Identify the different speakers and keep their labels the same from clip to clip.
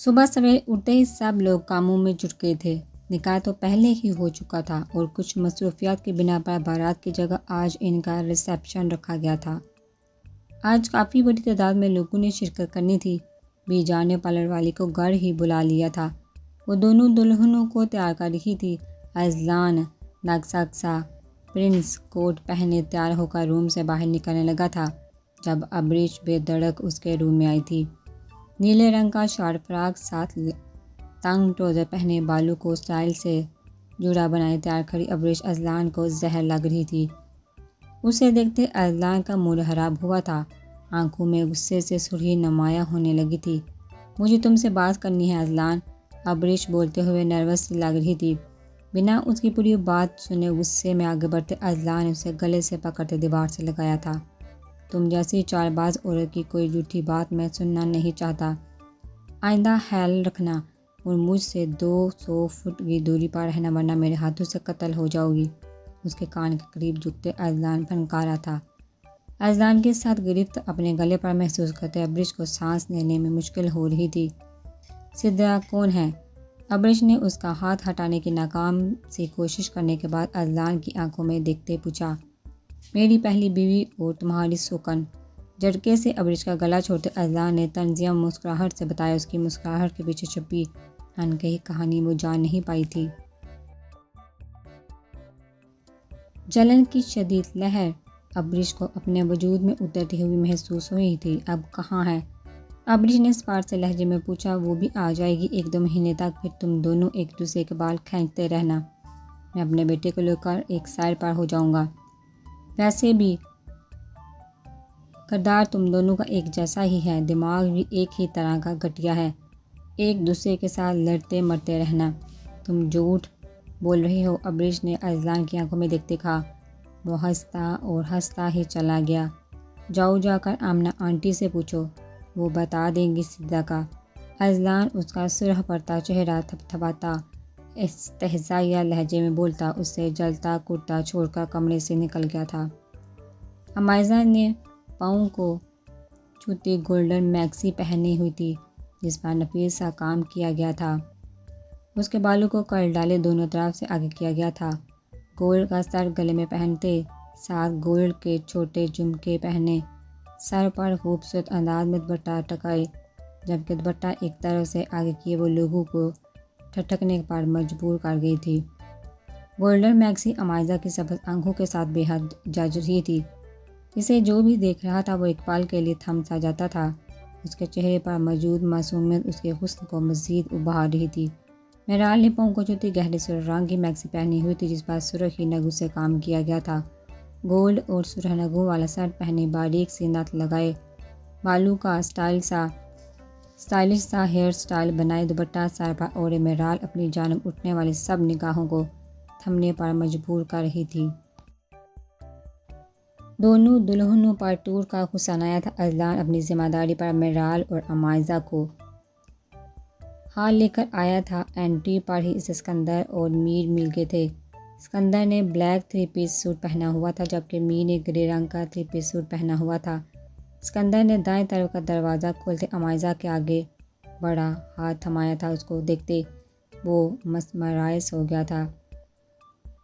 Speaker 1: صبح سویرے اٹھتے ہی سب لوگ کاموں میں جٹ گئے تھے۔ نکاح تو پہلے ہی ہو چکا تھا اور کچھ مصروفیات کی بنا پر بارات کی جگہ آج ان کا ریسیپشن رکھا گیا تھا۔ آج کافی بڑی تعداد میں لوگوں نے شرکت کرنی تھی۔ بی جان نے پارلر والی کو گھر ہی بلا لیا تھا۔ وہ دونوں دلہنوں کو تیار کر رہی تھی۔ اذلان ناگسا پرنس کوٹ پہنے تیار ہو کر روم سے باہر نکلنے لگا تھا جب ابریش بے دھڑک اس کے روم میں آئی تھی۔ نیلے رنگ کا شارٹ فراک ساتھ تنگ ٹراؤزر پہنے، بالوں کو سٹائل سے جوڑا بنائے تیار کھڑی ابریش اذلان کو زہر لگ رہی تھی۔ اسے دیکھتے اذلان کا موڈ خراب ہوا تھا، آنکھوں میں غصے سے سرخی نمایاں ہونے لگی تھی۔ مجھے تم سے بات کرنی ہے اذلان، ابریش بولتے ہوئے نروس سی لگ رہی تھی۔ بنا اس کی پوری بات سنے غصے میں آگے بڑھتے اذلان نے اسے گلے سے پکڑتے دیوار سے لگایا تھا۔ تم جیسی چال باز عورت کی کوئی جھوٹی بات میں سننا نہیں چاہتا، آئندہ خیال رکھنا اور مجھ سے 200 فٹ کی دوری پر رہنا ورنہ میرے ہاتھوں سے قتل ہو جاؤ گی۔ اس کے کان کے قریب جھکتے اذلان پھنکارا تھا۔ اذلان کے ساتھ گرفت اپنے گلے پر محسوس کرتے ابریش کو سانس لینے میں مشکل ہو رہی تھی۔ سدرا کون ہے؟ ابریش نے اس کا ہاتھ ہٹانے کی ناکام سی کوشش کرنے کے بعد اذلان کی آنکھوں میں دیکھتے پوچھا۔ میری پہلی بیوی اور تمہاری سوکن۔ جھٹکے سے ابریش کا گلا چھوڑتے اذلان نے طنزیہ مسکراہٹ سے بتایا۔ اس کی مسکراہٹ کے پیچھے چھپی انکہی کہانی وہ جان نہیں پائی تھی۔ جلن کی شدید لہر ابریش کو اپنے وجود میں اترتی ہوئی محسوس ہوئی تھی۔ اب کہاں ہے؟ ابریش نے اسپارس سے لہجے میں پوچھا۔ وہ بھی آ جائے گی 1-2 مہینے تک، پھر تم دونوں ایک دوسرے کے بال کھینچتے رہنا۔ میں اپنے بیٹے کو لے کر ایک سائڈ پر ہو جاؤں گا۔ ویسے بھی کردار تم دونوں کا ایک جیسا ہی ہے، دماغ بھی ایک ہی طرح کا گھٹیا ہے، ایک دوسرے کے ساتھ لڑتے مرتے رہنا۔ تم جھوٹ بول رہی ہو، ابریش نے اذلان کی آنکھوں میں دیکھتے کہا۔ وہ ہنستا اور ہنستا ہی چلا گیا۔ جاؤ جا کر آمنہ آنٹی سے پوچھو، وہ بتا دیں گی سدرا کا۔ اذلان اس کا سرخ پڑتا چہرہ تھپتھپاتا استہزائیہ لہجے میں بولتا اسے جلتا کرتا چھوڑ کر کمرے سے نکل گیا تھا۔ امائزہ نے پاؤں کو چھوٹی گولڈن میکسی پہنی ہوئی تھی جس پر نفیس سا کام کیا گیا تھا۔ اس کے بالوں کو کرل ڈالے دونوں طرف سے آگے کیا گیا تھا۔ گولڈ کا سر گلے میں پہنتے ساتھ گولڈ کے چھوٹے جھمکے پہنے، سر پر خوبصورت انداز میں دوپٹہ ٹکائے جبکہ دوپٹہ ایک طرف سے آگے کیے وہ لوگوں کو ٹھٹکنے پر مجبور کر گئی تھی۔ گولڈن میکسی امائزہ کی سبز آنکھوں کے ساتھ بے حد جچ رہی تھی۔ اسے جو بھی دیکھ رہا تھا وہ ایک پل کے لیے تھم سا جاتا تھا۔ اس کے چہرے پر موجود معصومیت اس کے حسن کو مزید ابھار رہی تھی۔ مہرال نے پاؤں کو چھوٹی گہری سرخ رنگ کی میکسی پہنی ہوئی تھی جس پر سرخی نگوں سے کام کیا گیا تھا۔ گولڈ اور سرخ نگوں والا سرٹ پہنے، باریک سی نتھ لگائے، بالوں کا اسٹائلش سا ہیئر سٹائل بنائے، دوپٹہ سر پر اوڑھے مہرال اپنی جانب اٹھنے والی سب نگاہوں کو تھمنے پر مجبور کر رہی تھی۔ دونوں دلہنوں پر ٹور کا غصہ آیا تھا۔ اذلان اپنی ذمہ داری پر مہرال اور امائزہ کو حال لے کر آیا تھا۔ انٹری پر ہی اسے اسکندر اور میر مل گئے تھے۔ اسکندر نے بلیک 3 پیس سوٹ پہنا ہوا تھا جبکہ میر نے گرے رنگ کا 3 پیس سوٹ پہنا ہوا تھا۔ اسکندر نے دائیں طرف کا دروازہ کھولتے امائزہ کے آگے بڑا ہاتھ تھمایا تھا۔ اس کو دیکھتے وہ مسمرائز ہو گیا تھا۔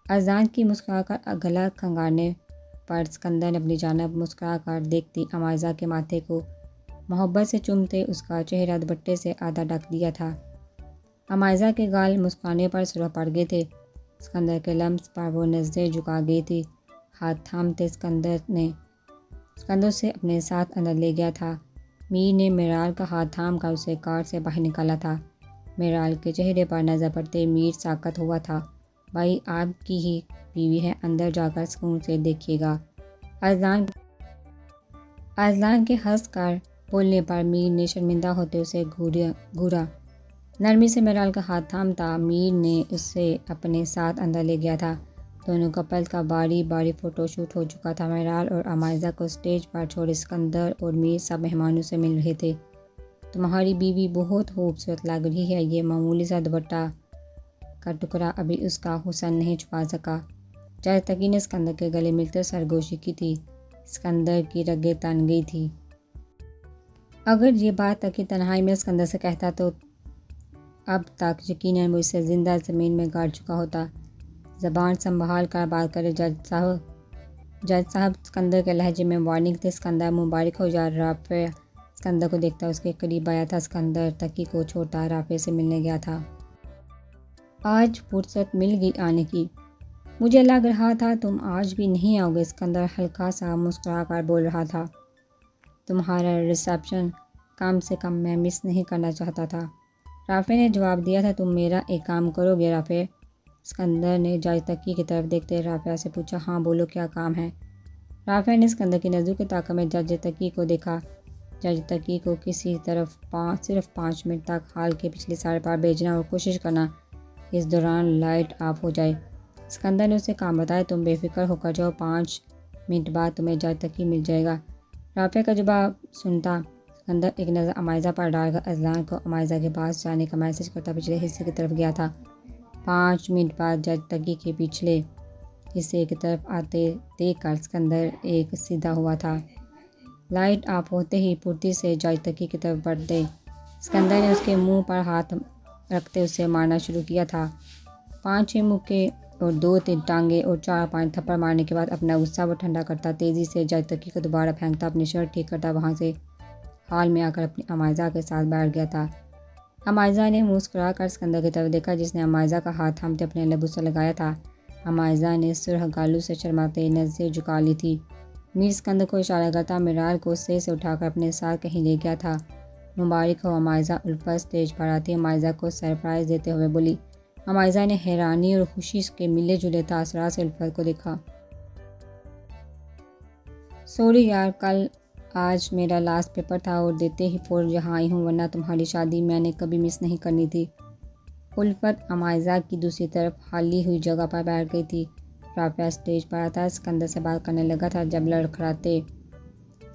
Speaker 1: اذلان کی مسکرا کر گلا کھنگارنے پر اسکندر نے اپنی جانب مسکرا کر دیکھتی امائزہ کے ماتھے کو محبت سے چومتے اس کا چہرہ دوپٹے سے آدھا ڈھک دیا تھا۔ امائزہ کے گال مسکرانے پر سرخ پڑ گئے تھے۔ اسکندر کے لمس پر وہ نظریں جھکا گئی تھی۔ ہاتھ تھامتے اسکندر سے اپنے ساتھ اندر لے گیا تھا۔ میر نے مہرال کا ہاتھ تھام کر اسے کار سے باہر نکالا تھا۔ مہرال کے چہرے پر نظر پڑتے میر ساکت ہوا تھا۔ بھائی آپ کی ہی بیوی ہے، اندر جا کر سکون سے دیکھیے گا۔ اذلان کے ہنس کر بولنے پر میر نے شرمندہ ہوتے اسے گھورا۔ نرمی سے مہرال کا ہاتھ تھامتا میر نے اسے اپنے ساتھ اندر لے گیا تھا۔ دونوں کپل کا باری باری فوٹو شوٹ ہو چکا تھا۔ مہرال اور امائزہ کو اسٹیج پر چھوڑے اسکندر اور میر سب مہمانوں سے مل رہے تھے۔ تمہاری بیوی بہت خوبصورت لگ رہی ہے، یہ معمولی سا دوپٹہ کا ٹکڑا ابھی اس کا حسن نہیں چھپا سکا۔ جارتگی نے اسکندر کے گلے ملتے سرگوشی کی تھی۔ اسکندر کی رگیں تن گئی تھی۔ اگر یہ بات تک تنہائی میں اسکندر سے کہتا تو اب تک یقیناً مجھ سے زندہ زمین میں گاڑ چکا ہوتا۔ زبان سنبھال کر بات کرے جج صاحب اسکندر کے لہجے میں وارننگ تھی۔ اسکندر مبارک ہو جا۔ رافع اسکندر کو دیکھتا اس کے قریب آیا تھا۔ اسکندر تقی کو چھوڑتا رافع سے ملنے گیا تھا۔ آج فرصت مل گئی آنے کی، مجھے لگ رہا تھا تم آج بھی نہیں آؤ گے۔ اسکندر ہلکا سا مسکرا کر بول رہا تھا، تمہارا ریسیپشن کم سے کم میں مس نہیں کرنا چاہتا تھا۔ رافع نے جواب دیا تھا، تم میرا ایک کام کرو گے رافع؟ اسکندر نے جج تقی کی طرف دیکھتے رافع سے پوچھا، ہاں بولو کیا کام ہے؟ رافع نے اسکندر کی نظروں کی طاقت میں جج تقی کو دیکھا۔ جج تقی کو کسی طرف صرف 5 منٹ تک ہال کے پچھلی سائڈ پر بھیجنا اور کوشش کرنا اس دوران لائٹ آف ہو جائے۔ اسکندر نے اسے کام بتایا، تم بے فکر ہو کر جاؤ، 5 منٹ بعد تمہیں جج تقی مل جائے گا۔ رافع کا جواب سنتا اسکندر ایک نظر عمائزہ پر ڈال کر اذلان کو عمائزہ کے پاس جانے کا میسج کرتا پچھلے حصے کی طرف گیا تھا۔ 5 منٹ بعد جج تقی کے پچھلے حصے کی طرف آتے دیکھ کر اسکندر ایک سیدھا ہوا تھا۔ لائٹ آف ہوتے ہی پھرتی سے جج تقی کی طرف بڑھتے اسکندر نے اس کے منہ پر ہاتھ رکھتے اسے مارنا شروع کیا تھا۔ 5-6 مکے اور 2-3 ٹانگیں اور 4-5 تھپڑ مارنے کے بعد اپنا غصہ وہ ٹھنڈا کرتا تیزی سے جج تقی کو دوبارہ پھینکتا، اپنی شرٹ ٹھیک کرتا، وہاں سے ہال میں آ کر اپنی عمائزہ کے ساتھ بیٹھ گیا تھا۔ عمائزہ نے مسکرا کر اسکندر کی طرف دیکھا جس نے عمائزہ کا ہاتھ تھامتے اپنے لبوں سے لگایا تھا۔ عمائزہ نے سرخ گالوں سے شرماتے نظریں جھکا لی تھی۔ میر اسکندر کو اشارہ کرتا میرال کو صحیح سے اٹھا کر اپنے ساتھ کہیں لے گیا تھا۔ مبارک ہو عمائزہ، الفت اسٹیج پر آتی عمائزہ کو سرپرائز دیتے ہوئے بولی۔ عمائزہ نے حیرانی اور خوشی کے ملے جلے تاثرات سے الفت کو دیکھا۔ سوری یار، آج میرا لاسٹ پیپر تھا اور دیتے ہی فوراً یہاں آئی ہوں، ورنہ تمہاری شادی میں نے کبھی مس نہیں کرنی تھی۔ الفت عمائزہ کی دوسری طرف خالی ہوئی جگہ پر بیٹھ گئی تھی۔ رافع اسٹیج پر آتا اسکندر سے بات کرنے لگا تھا جب لڑکھڑاتے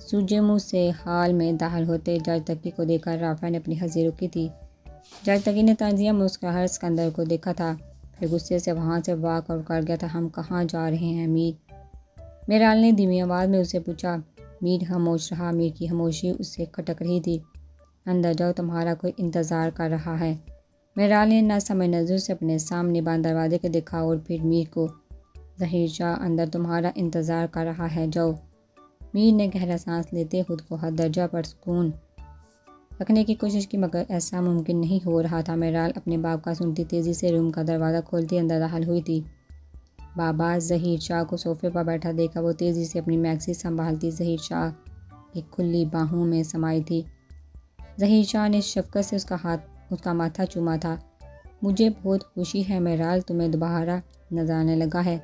Speaker 1: سوجے منہ سے ہال میں داخل ہوتے جج تقی کو دیکھ کر رافع نے اپنی ہنسی روکی تھی۔ جج تقی نے تعزیہ مسکراہٹ اسکندر کو دیکھا تھا، پھر غصے سے وہاں سے واک آؤٹ کر گیا تھا۔ ہم کہاں جا رہے ہیں میر؟ میرال نے دھیمی آواز میں اسے پوچھا۔ میر خاموش رہا۔ میر کی خاموشی اسے کھٹک رہی تھی۔ اندر جاؤ، تمہارا کوئی انتظار کر رہا ہے۔ میرال نے نہ سمجھ نظروں سے اپنے سامنے بند دروازے کو دیکھا اور پھر میر کو۔ ظہیر شاہ اندر تمہارا انتظار کر رہا ہے، جاؤ۔ میر نے گہرا سانس لیتے خود کو حد درجہ پر سکون رکھنے کی کوشش کی مگر ایسا ممکن نہیں ہو رہا تھا۔ میرال اپنے باپ کا سنتی تیزی سے روم کا دروازہ کھولتی اندر داخل ہوئی تھی۔ بابا، ظہیر شاہ کو صوفے پر بیٹھا دیکھا وہ تیزی سے اپنی میکسی سنبھالتی ظہیر شاہ کی کھلی باہوں میں سمائی تھی۔ ظہیر شاہ نے شفقت سے اس کا ماتھا چوما تھا۔ مجھے بہت خوشی ہے میرال، تمہیں دوبارہ نظر آنے لگا ہے۔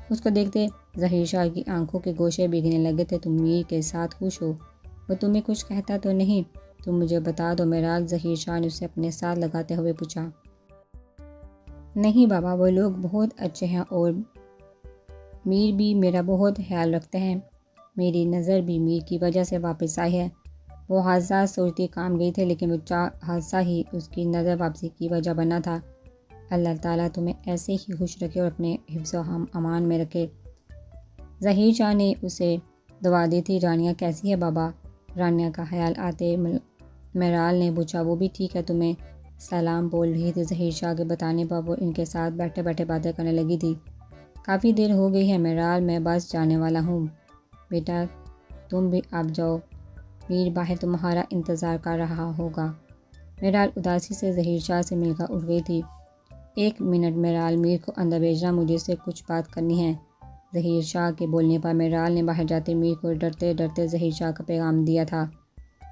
Speaker 1: اس کو دیکھتے ظہیر شاہ کی آنکھوں کے گوشے بھیگنے لگے تھے۔ تم میر کے ساتھ خوش ہو؟ وہ تمہیں کچھ کہتا تو نہیں؟ تم مجھے بتا دو میرال، ظہیر شاہ نے اسے اپنے ساتھ لگاتے ہوئے پوچھا۔ نہیں بابا، وہ لوگ بہت اچھے ہیں اور میر بھی میرا بہت خیال رکھتے ہیں۔ میری نظر بھی میر کی وجہ سے واپس آئی ہے۔ وہ حادثہ سوچتی کام گئی تھی لیکن وہ حادثہ ہی اس کی نظر واپسی کی وجہ بنا تھا۔ اللہ تعالیٰ تمہیں ایسے ہی خوش رکھے اور اپنے حفظ و امان میں رکھے۔ ظہیر شاہ نے اسے دعا دی تھی۔ رانیہ کیسی ہے بابا؟ رانیہ کا خیال آتے میرال نے پوچھا۔ وہ بھی ٹھیک ہے، تمہیں سلام بول رہی تھی۔ ظہیر شاہ کے بتانے پر وہ ان کے ساتھ بیٹھے بیٹھے باتیں کرنے لگی تھی۔ کافی دیر ہو گئی ہے میرال، میں بس جانے والا ہوں۔ بیٹا تم بھی اب جاؤ، میر باہر تمہارا انتظار کر رہا ہوگا۔ میرال اداسی سے ظہیر شاہ سے مل کر اٹھ گئی تھی۔ 1 منٹ میرال، میر کو اندر بھیجنا، مجھے سے کچھ بات کرنی ہے۔ ظہیر شاہ کے بولنے پر میرال نے باہر جاتے میر کو ڈرتے ڈرتے ظہیر شاہ کا پیغام دیا تھا۔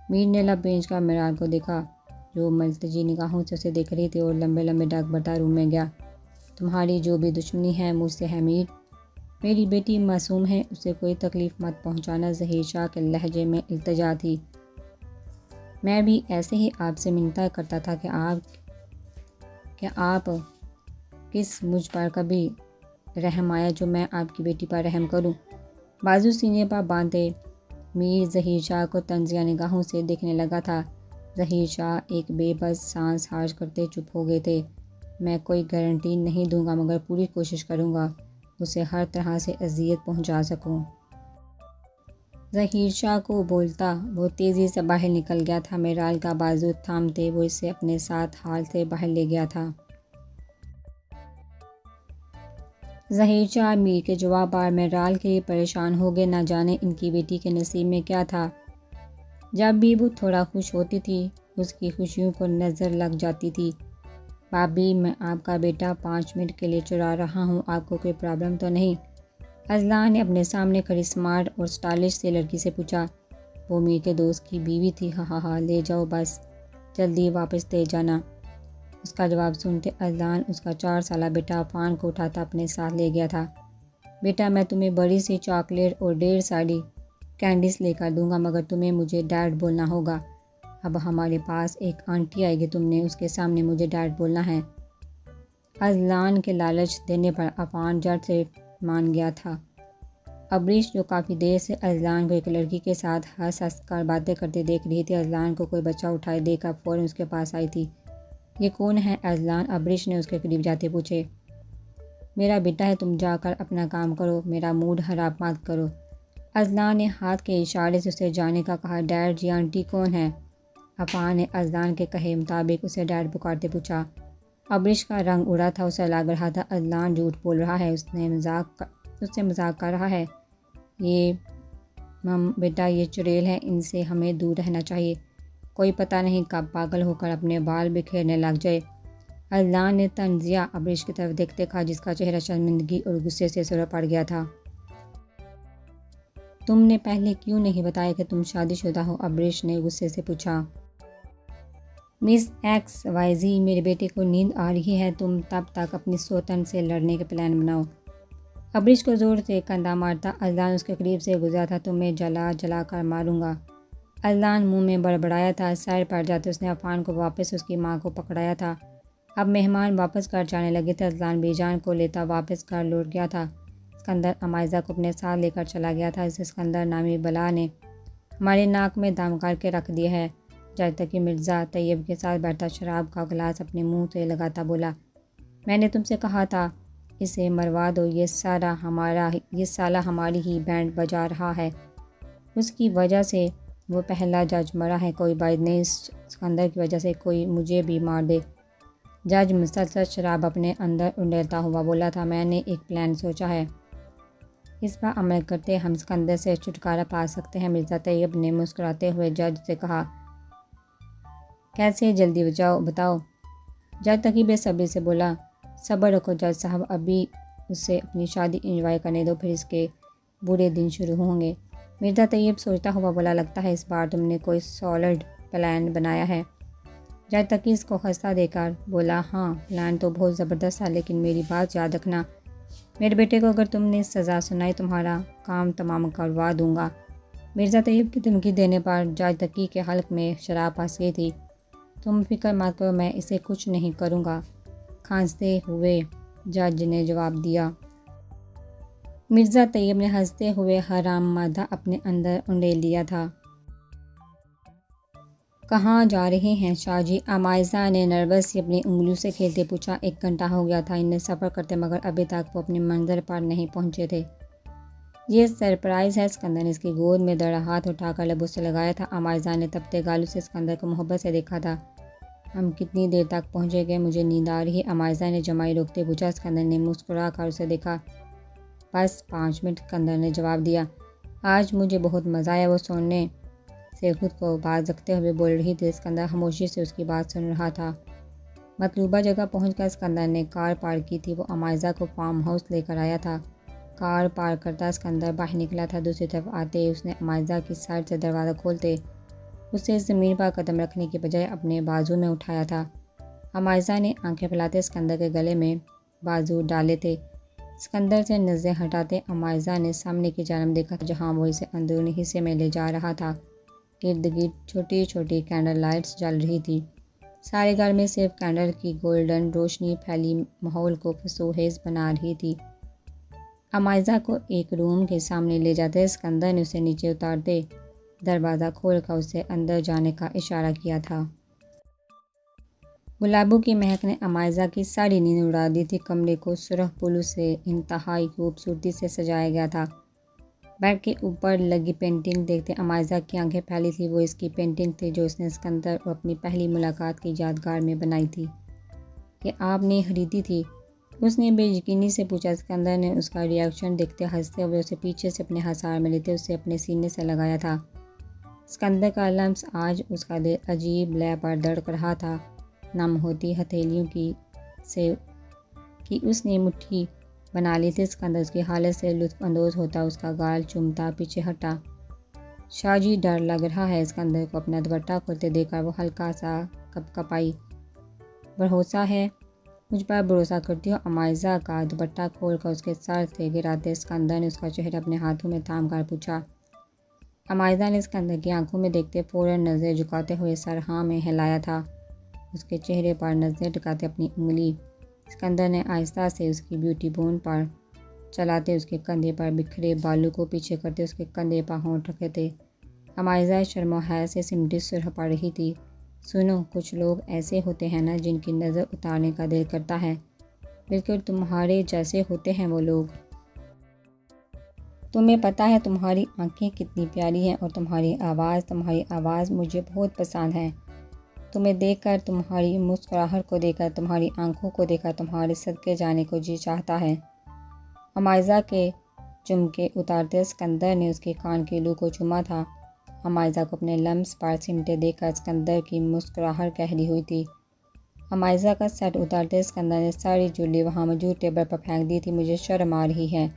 Speaker 1: میر نے لب بھیج کر میرال کو دیکھا جو ملتجی نگاہوں سے اسے دیکھ رہی تھی اور لمبے لمبے ڈاک بھرتا روم میں گیا۔ تمہاری جو بھی دشمنی ہے مجھ سے ہے میر، میری بیٹی معصوم ہے، اسے کوئی تکلیف مت پہنچانا۔ ظہیر شاہ کے لہجے میں التجا تھی۔ میں بھی ایسے ہی آپ سے منتا کرتا تھا کہ آپ کس مجھ پر کبھی رحم آیا جو میں آپ کی بیٹی پر رحم کروں؟ بازو سینے پر باندھے میر ظہیر شاہ کو طنزیہ نگاہوں سے دیکھنے لگا تھا۔ ظہیر شاہ ایک بے بس سانس خارج کرتے چپ ہو گئے تھے۔ میں کوئی گارنٹی نہیں دوں گا مگر پوری کوشش کروں گا اسے ہر طرح سے اذیت پہنچا سکوں۔ ظہیر شاہ کو بولتا وہ تیزی سے باہر نکل گیا تھا۔ میرال کا بازو تھامتے وہ اسے اپنے ساتھ ہال سے باہر لے گیا تھا۔ ظہیر شاہ میر کے جواب بار میرال کے لیے پریشان ہو گئے، نہ جانے ان کی بیٹی کے نصیب میں کیا تھا۔ جب بھی وہ تھوڑا خوش ہوتی تھی اس کی خوشیوں کو نظر لگ جاتی تھی۔ بھابی میں آپ کا بیٹا 5 منٹ کے لیے چرا رہا ہوں، آپ کو کوئی پرابلم تو نہیں؟ اذلان نے اپنے سامنے کھڑی سمارٹ اور سٹائلش سی لڑکی سے پوچھا۔ وہ میر کے دوست کی بیوی تھی۔ ہاں لے جاؤ، بس جلدی واپس لے جانا۔ اس کا جواب سنتے اذلان اس کا 4 سالہ بیٹا عفان کو اٹھاتا اپنے ساتھ لے گیا تھا۔ بیٹا میں تمہیں بڑی سی چاکلیٹ اور 1.5 ساری کینڈیز لے کر دوں گا، مگر تمہیں مجھے ڈیڈ بولنا ہوگا۔ اب ہمارے پاس ایک آنٹی آئے گی، تم نے اس کے سامنے مجھے ڈیڈ بولنا ہے۔ اذلان کے لالچ دینے پر عفان جٹ سے مان گیا تھا۔ ابریش جو کافی دیر سے اذلان کو ایک لڑکی کے ساتھ ہنس ہنس کر باتیں کرتے دیکھ رہی تھی، اذلان کو کوئی بچہ اٹھائے دے کر فوراً اس کے پاس آئی تھی۔ یہ کون ہے اذلان؟ ابریش نے اس کے قریب جاتے پوچھے۔ میرا بیٹا ہے، تم جا کر اپنا کام کرو، میرا موڈ خراب مت کرو۔ اذلان نے ہاتھ کے اشارے سے اسے جانے کا کہا۔ ڈیڈ جی، آنٹی کون ہے؟ عفان نے اذلان کے کہے مطابق اسے ڈیڈ پکارتے پوچھا۔ ابریش کا رنگ اڑا تھا، اسے لگ رہا تھا اذلان جھوٹ بول رہا ہے، اس سے مذاق کر رہا ہے۔ یہ بیٹا یہ چڑیل ہے، ان سے ہمیں دور رہنا چاہیے، کوئی پتہ نہیں کب پاگل ہو کر اپنے بال بکھیرنے لگ جائے۔ اذلان نے طنزیہ ابریش کی طرف دیکھتے کہا، جس کا چہرہ شرمندگی اور غصے سے سرخ پڑ گیا تھا۔ تم نے پہلے کیوں نہیں بتایا کہ تم شادی شدہ ہو؟ ابریش نے غصے سے پوچھا۔ مس ایکس وائی زی، میرے بیٹے کو نیند آ رہی ہے، تم تب تک اپنی سوتن سے لڑنے کے پلان بناؤ۔ ابریش کو زور سے کندھا مارتا اذلان اس کے قریب سے گزرا تھا۔ تمہیں جلا جلا کر ماروں گا۔ اذلان منہ میں بڑبڑایا تھا۔ سیر پڑ جاتے اس نے عفان کو واپس اس کی ماں کو پکڑایا تھا۔ اب مہمان واپس گھر جانے لگے تھے۔ اذلان بی جان کو لیتا واپس گھر لوٹ گیا تھا۔ اسکندر عمائزہ کو اپنے ساتھ لے کر چلا گیا تھا۔ اس اسکندر نامی بلا نے ہمارے ناک میں دم کر کے رکھ دیا ہے۔ جب تک کہ مرزا طیب کے ساتھ بیٹھا شراب کا گلاس اپنے منہ سے لگاتا بولا، میں نے تم سے کہا تھا اسے مروا دو، یہ سالہ ہماری ہی بینڈ بجا رہا ہے، اس کی وجہ سے وہ پہلا جج مرا ہے، کوئی بات نہیں، اس اسکندر کی وجہ سے کوئی مجھے بھی مار دے۔ جج مسلسل شراب اپنے اندر انڈیلتا ہوا بولا تھا، میں نے ایک پلان سوچا ہے، اس پر عمل کرتے ہم اسکندر سے چھٹکارا پا سکتے ہیں۔ مرزا طیب نے مسکراتے ہوئے جج سے کہا، کیسے؟ جلدی بتاؤ۔ جج تقی بے صبری سے بولا، صبر رکھو جج صاحب، ابھی اسے اپنی شادی انجوائے کرنے دو، پھر اس کے برے دن شروع ہوں گے۔ مرزا طیب سوچتا ہوا بولا، لگتا ہے اس بار تم نے کوئی سالڈ پلان بنایا ہے۔ جج تقی اس کو ہنستا دے کر بولا، ہاں پلان تو بہت زبردست ہے، لیکن میری بات یاد رکھنا، میرے بیٹے کو اگر تم نے سزا سنائی تمہارا کام تمام کروا دوں گا۔ مرزا طیب کی دھمکی دینے پر جج تقی کے حلق میں شراب پھنس گئی تھی۔ تم فکر مت کرو، میں اسے کچھ نہیں کروں گا، کھانستے ہوئے جج نے جواب دیا۔ مرزا طیب نے ہنستے ہوئے حرام مادہ اپنے اندر انڈیل لیا تھا۔ کہاں جا رہے ہیں شاہ جی؟ عمائزہ نے نروس سی اپنی انگلیوں سے کھیلتے پوچھا۔ 1 گھنٹہ ہو گیا تھا انہیں سفر کرتے، مگر ابھی تک وہ اپنی منزل پر نہیں پہنچے تھے۔ یہ سرپرائز ہے، اسکندر نے اس کی گود میں دڑا ہاتھ اٹھا کر لبوں سے لگایا تھا۔ عمائزہ نے تپتے گالوں سے اسکندر کو محبت سے دیکھا تھا۔ ہم کتنی دیر تک پہنچے گے؟ مجھے نیند آ رہی ہے، عمائزہ نے جمائی روکتے پوچھا۔ اسکندر نے مسکرا کر اسے دیکھا۔ بس 5 منٹ، اسکندر نے جواب دیا۔ آج مجھے بہت مزہ آیا، وہ سونے سے خود کو باز رکھتے ہوئے بول رہی تھی۔ اسکندر خاموشی سے اس کی بات سن رہا تھا۔ مطلوبہ جگہ پہنچ کر اسکندر نے کار پارک کی تھی۔ وہ عمائزہ کو فارم ہاؤس لے کر آیا تھا۔ کار پارک کرتا اسکندر باہر نکلا تھا۔ دوسری طرف آتے اس نے عمائزہ کی سائڈ سے دروازہ کھولتے اسے زمین پر قدم رکھنے کے بجائے اپنے بازو میں اٹھایا تھا۔ عمائزہ نے آنکھیں پھیلاتے اسکندر کے گلے میں بازو ڈالے تھے۔ اسکندر سے نظریں ہٹاتے عمائزہ نے سامنے کی جانب دیکھا جہاں وہ اسے اندرونی حصے میں لے جا رہا تھا۔ ارد گرد چھوٹی چھوٹی کینڈل لائٹس جل رہی تھی۔ سارے گھر میں صرف کینڈل کی گولڈن روشنی پھیلی ماحول کو فسوخیز بنا رہی تھی۔ عمائزہ کو ایک روم کے سامنے لے جاتے اسکندر نے اسے نیچے اتارتے دروازہ کھول کر اسے اندر جانے کا اشارہ کیا تھا۔ گلابوں کی مہک نے عمائزہ کی ساری نیند اڑا دی تھی۔ کمرے کو سرخ پھولوں سے انتہائی خوبصورتی سے سجایا گیا تھا۔ بیڈ کے اوپر لگی پینٹنگ دیکھتے عمائزہ کی آنکھیں پھیلی تھی۔ وہ اس کی پینٹنگ تھی جو اس نے اسکندر اور اپنی پہلی ملاقات کی یادگار میں بنائی تھی۔ کہ آپ نے خریدی تھی؟ اس نے بے یقینی سے پوچھا۔ اسکندر نے اس کا ریاکشن دیکھتے ہنستے ہوئے اسے پیچھے سے اپنے ہتھیار میں لیتے اسے اپنے سینے سے لگایا تھا۔ اسکندر کا لمس آج اس کا دل عجیب لے پر دھڑک رہا تھا۔ نم ہوتی ہتھیلیوں کی اس نے مٹھی بنا لی تھی۔ اسکندر اس کی حالت سے لطف اندوز ہوتا اس کا گال چومتا پیچھے ہٹا۔ شاہ جی ڈر لگ رہا ہے۔ اسکندر کو اپنا دوپٹہ کھولتے دیکھ کر وہ ہلکا سا کپکپائی۔ بھروسہ ہے؟ مجھ پر بھروسہ کرتی ہو؟ عمائزہ کا دوپٹہ کھول کر اس کے سر سے گراتے اسکندر نے اس کا چہرہ اپنے ہاتھوں میں تھام کر پوچھا۔ عمائزہ نے اسکندر کی آنکھوں میں دیکھتے فوراً نظر جھکاتے ہوئے سر ہاں میں ہلایا تھا۔ اس کے چہرے پر نظر ٹکاتے اپنی انگلی اسکندر نے آہستہ سے اس کی بیوٹی بون پر چلاتے اس کے کندھے پر بکھرے بالوں کو پیچھے کرتے اس کے کندھے پر ہونٹ رکھے تھے۔ عمائزہ شرم و حیا سے سمٹی سرخ پڑ رہی تھی۔ سنو، کچھ لوگ ایسے ہوتے ہیں نا جن کی نظر اتارنے کا دل کرتا ہے، بالکل تمہارے جیسے ہوتے ہیں وہ لوگ۔ تمہیں پتہ ہے تمہاری آنکھیں کتنی پیاری ہیں اور تمہاری آواز مجھے بہت پسند ہے۔ تمہیں دیکھ کر، تمہاری مسکراہٹ کو دیکھ کر، تمہاری آنکھوں کو دیکھ کر تمہارے صدقے جانے کو جی چاہتا ہے۔ عمائزہ کے جھمکے اتارتے اسکندر نے اس کے کان کے لو کو چوما تھا۔ عمائزہ کو اپنے لمس پر سمٹے دیکھ کر اسکندر کی مسکراہٹ گہری ہوئی تھی۔ عمائزہ کا سیٹ اتارتے اسکندر نے ساری جولی وہاں موجود ٹیبل پر پھینک دی تھی۔ مجھے شرم آ رہی ہے۔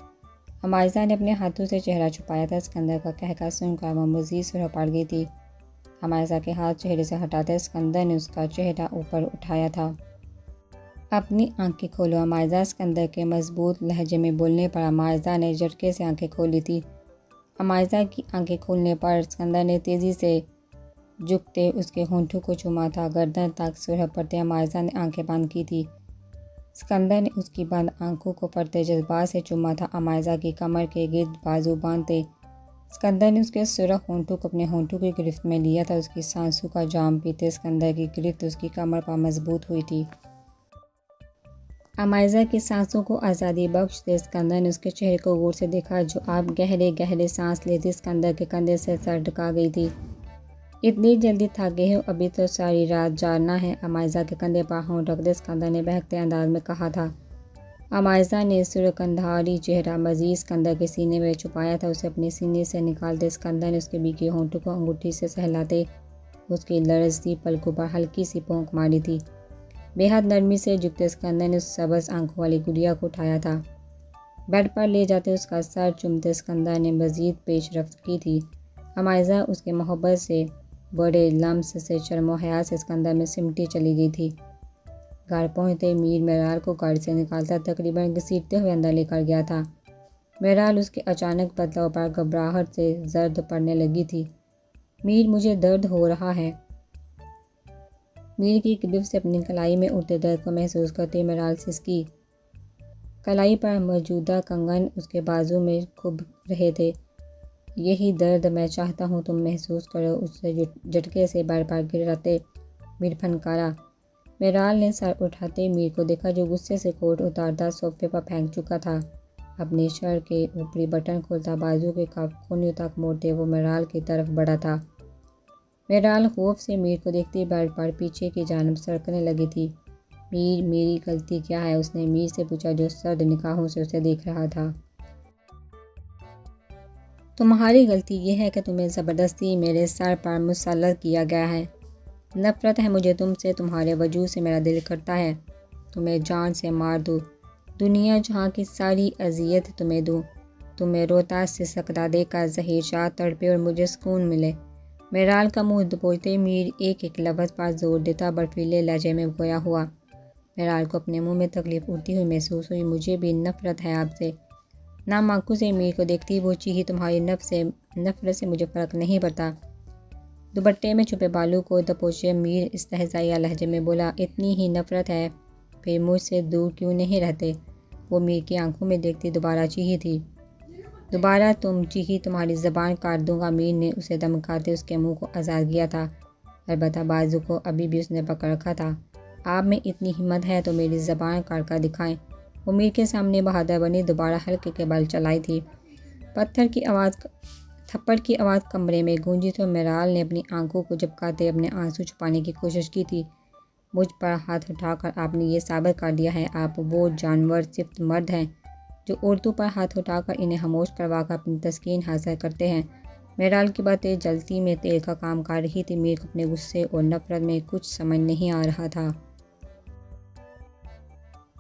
Speaker 1: عمائزہ نے اپنے ہاتھوں سے چہرہ چھپایا تھا۔ اسکندر کا کہکہ سن کر وہ مزید سرخ پڑ گئی تھی۔ عمائزہ کے ہاتھ چہرے سے ہٹاتے اسکندر نے اس کا چہرہ اوپر اٹھایا تھا۔ اپنی آنکھیں کھولو عمائزہ۔ اسکندر کے مضبوط لہجے میں بولنے پر عمائزہ نے جھٹکے سے آنکھیں کھولی تھی۔ عمائزہ کی آنکھیں کھولنے پر اسکندر نے تیزی سے جھکتے اس کے ہونٹوں کو چوما تھا۔ گردن تک سرخ پڑتے عمائزہ نے آنکھیں بند کی تھی۔ اسکندر نے اس کی بند آنکھوں کو پڑتے جذبات سے چوما تھا۔ عمائزہ کی کمر کے گرد بازو باندھتے اسکندر نے اس کے سرخ ہونٹوں کو اپنے ہونٹوں کی گرفت میں لیا تھا۔ اس کی سانسوں کا جام پیتے اسکندر کی گرفت اس کی کمر پر مضبوط ہوئی تھی۔ عمائزہ کی سانسوں کو آزادی بخشتے اسکندر نے اس کے چہرے کو غور سے دیکھا جو اب گہرے گہرے سانس لیتی اسکندر کے کندھے سے سر ٹکا گئی تھی۔ اتنی جلدی تھک گئے ہو؟ ابھی تو ساری رات جاگنا ہے۔ عمائزہ کے کندھے پر ہونٹ رکھتے اسکندر نے بہکتے انداز میں کہا تھا۔ عمائزہ نے سرخ اندھاری چہرہ مزید اسکندر کے سینے میں چھپایا تھا۔ اسے اپنے سینے سے نکالتے اسکندر نے اس کے بیکے ہونٹوں کو انگوٹھی سے سہلاتے اس کی لرزتی پلکوں پر ہلکی سی پونک ماری تھی۔ بے حد نرمی سے جھکتے اسکندر نے اس سبز آنکھوں والی گڑیا کو اٹھایا تھا۔ بیڈ پر لے جاتے اس کا سر چومتے اسکندر نے مزید پیش رفت کی تھی۔ عمائزہ اس کے محبت سے بڑے لمس سے شرم و حیا سے اسکندر میں سمٹی چلی گئی تھی۔ گھر پہنچتے میر میرال کو گاڑی سے نکالتا تقریباً گھسیٹتے ہوئے اندر لے کر گیا تھا۔ میرال اس کے اچانک بدلاؤ پر گھبراہٹ سے زرد پڑنے لگی تھی۔ میر، مجھے درد ہو رہا ہے۔ میر کی گرفت سے اپنی کلائی میں اٹھتے درد کو محسوس کرتے میرال سسکی۔ کلائی پر موجودہ کنگن اس کے بازو میں کھب رہے تھے۔ یہی درد میں چاہتا ہوں تم محسوس کرو۔ اس سے جھٹکے سے بیڈ پر گراتے میر پھنکارا۔ میرال نے سر اٹھاتے میر کو دیکھا جو غصے سے کوٹ اتارتا صوفے پر پھینک چکا تھا۔ اپنی شرٹ کے اوپری بٹن کھولتا بازو کے کف کونیوں تک موڑتے وہ میرال کی طرف بڑھا تھا۔ میرال خوف سے میر کو دیکھتی بیڈ پر پیچھے کی جانب سرکنے لگی تھی۔ میر، میری غلطی کیا ہے؟ اس نے میر سے پوچھا جو سرد نگاہوں سے اسے دیکھ رہا تھا۔ تمہاری غلطی یہ ہے کہ تمہیں زبردستی میرے سر پر مسلط کیا گیا ہے۔ نفرت ہے مجھے تم سے۔ تمہارے وجود سے میرا دل کرتا ہے تمہیں جان سے مار دوں، دنیا جہاں کی ساری اذیت تمہیں دوں، تمہیں روتا سسکتا دیکھ کر ظہیر شاہ تڑپے اور مجھے سکون ملے۔ میرال کا منہ دبوچتے میر ایک ایک لفظ پر زور دیتا برفیلے لہجے میں گویا ہوا۔ میرال کو اپنے منہ میں تکلیف اٹھتی ہوئی محسوس ہوئی۔ مجھے بھی نفرت ہے آپ سے۔ نم آنکھوں سے میر کو دیکھتی وہ چیخی، تمہاری نفرت سے مجھے فرق نہیں پڑتا۔ دوپٹے میں چھپے بالوں کو دبوچے میر استہزائیہ لہجے میں بولا، اتنی ہی نفرت ہے پھر مجھ سے دور کیوں نہیں رہتے؟ وہ میر کی آنکھوں میں دیکھتی دوبارہ چیخی تھی۔ دوبارہ تم چیخی، تمہاری زبان کاٹ دوں گا۔ میر نے اسے دمکاتے اس کے منہ کو آزاد کیا تھا، البتہ بازو کو ابھی بھی اس نے پکڑ رکھا تھا۔ آپ میں اتنی ہمت ہے تو میری زبان کاٹ کر دکھائیں۔ وہ میر کے سامنے بہادر بنی دوبارہ حلقے کے بل چلائی تھی۔ تھپڑ کی آواز کمرے میں گونجی تو میرال نے اپنی آنکھوں کو جھپکاتے اپنے آنسو چھپانے کی کوشش کی تھی۔ مجھ پر ہاتھ اٹھا کر آپ نے یہ ثابت کر دیا ہے آپ وہ جانور صفت مرد ہیں جو عورتوں پر ہاتھ اٹھا کر انہیں خاموش کروا کر اپنی تسکین حاصل کرتے ہیں۔ میرال کی باتیں جلتی میں تیل کا کام کر رہی تھی۔ میر کو اپنے غصے اور نفرت میں کچھ سمجھ نہیں آ رہا تھا۔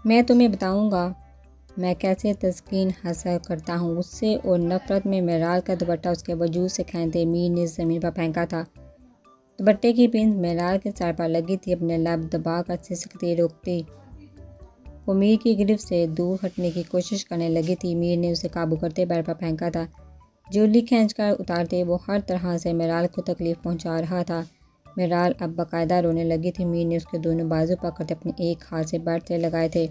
Speaker 1: میں تمہیں بتاؤں گا میں کیسے تسکین حاصل کرتا ہوں۔ غصے اور نفرت میں میرال کا دوپٹہ اس کے وجود سے کھینچتے میر نے زمین پر پھینکا تھا۔ دوپٹے کی پنس میرال کے سر پر لگی تھی۔ اپنے لب دبا کر سسکتے روکتی وہ میر کی گرفت سے دور ہٹنے کی کوشش کرنے لگی تھی۔ میر نے اسے قابو کرتے بیڈ پر پھینکا تھا۔ جولی کھینچ کر اتارتے وہ ہر طرح سے میرال کو تکلیف پہنچا رہا تھا۔ میرال اب باقاعدہ رونے لگی تھی۔ میر نے اس کے دونوں بازو پکڑتے اپنے ایک ہاتھ سے بیڈ سے لگائے تھے۔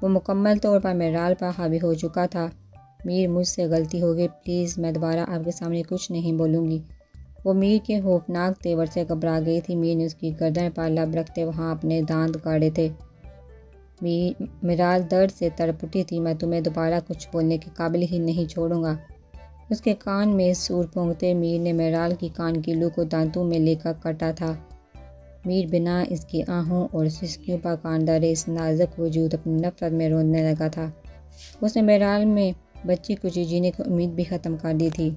Speaker 1: وہ مکمل طور پر میرال پر حاوی ہو چکا تھا۔ میر مجھ سے غلطی ہو گئی، پلیز میں دوبارہ آپ کے سامنے کچھ نہیں بولوں گی۔ وہ میر کے خوفناک تیور سے گھبرا گئی تھی۔ میر نے اس کی گردن پر لب رکھتے وہاں اپنے دانت گاڑے تھے۔ میرال درد سے تڑپ اٹھی تھی۔ میں تمہیں دوبارہ کچھ بولنے کے قابل ہی نہیں چھوڑوں گا۔ اس کے کان میں سور پھونکتے میر نے میرال کی کان کی لو کو دانتوں میں لے کر کاٹا تھا۔ میر بنا اس کی آہوں اور سسکیوں پر کان دھرے اس نازک وجود اپنی نفرت میں رونے لگا تھا۔ اس نے میرال میں بچی کچی جینے کی امید بھی ختم کر دی تھی۔